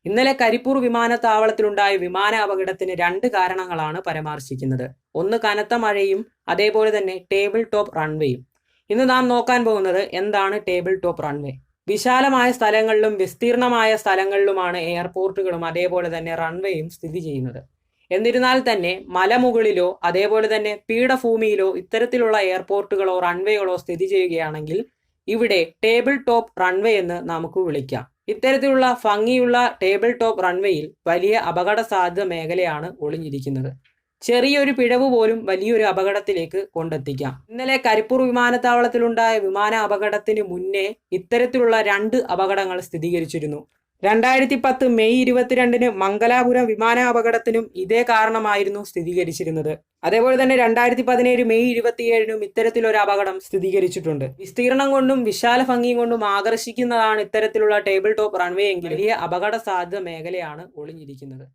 ഇന്നലെ കരിപ്പൂർ വിമാനത്താവളത്തിലുണ്ടായ വിമാന അപകടത്തിന് 2 കാരണങ്ങളാണ് പരാമർശിക്കുന്നത്. ഒന്ന് കനത്ത മഴയും അതേപോലെ തന്നെ ടേബിൾ ടോപ്പ് റൺവേയും. ഇന്ന് നാം നോക്കാൻ പോകുന്നത് എന്താണ് ടേബിൾ ടോപ്പ് റൺവേ. വിശാലമായ സ്ഥലങ്ങളിലും വിസ്തീർണമായ സ്ഥലങ്ങളിലുമാണ് എയർപോർട്ടുകളും അതേപോലെ തന്നെ റൺവേയും സ്ഥിതി ചെയ്യുന്നത്. എന്നിരുന്നാൽ തന്നെ മലമുകളിലോ അതേപോലെ തന്നെ പീഠഭൂമിയിലോ ഇത്തരത്തിലുള്ള എയർപോർട്ടുകളോ റൺവേകളോ സ്ഥിതി ചെയ്യുകയാണെങ്കിൽ ഇവിടെ ടേബിൾ ടോപ്പ് റൺവേ എന്ന് നമുക്ക് വിളിക്കാം. ഇത്തരത്തിലുള്ള ഭംഗിയുള്ള ടേബിൾ ടോപ്പ് റൺവേയിൽ വലിയ അപകട സാധ്യത മേഖലയാണ് ഒളിഞ്ഞിരിക്കുന്നത്. ചെറിയൊരു പിഴവ് പോലും വലിയൊരു അപകടത്തിലേക്ക് കൊണ്ടെത്തിക്കാം. ഇന്നലെ കരിപ്പൂർ വിമാനത്താവളത്തിലുണ്ടായ വിമാന അപകടത്തിന് മുന്നേ ഇത്തരത്തിലുള്ള 2 അപകടങ്ങൾ സ്ഥിരീകരിച്ചിരുന്നു. 2010 മെയ് 22 മംഗലാപുരം വിമാന അപകടത്തിനും ഇതേ കാരണമായിരുന്നു സ്ഥിരീകരിച്ചിരുന്നത്. അതേപോലെ തന്നെ 2017 മെയ് 27 ഇത്തരത്തിലൊരു അപകടം സ്ഥിരീകരിച്ചിട്ടുണ്ട്. വിസ്തീർണം കൊണ്ടും വിശാല ഭംഗിയും കൊണ്ടും ആകർഷിക്കുന്നതാണ് ഇത്തരത്തിലുള്ള ടേബിൾ ടോപ്പ് റൺവേ എങ്കിൽ വലിയ അപകട സാധ്യത മേഖലയാണ് ഒളിഞ്ഞിരിക്കുന്നത്.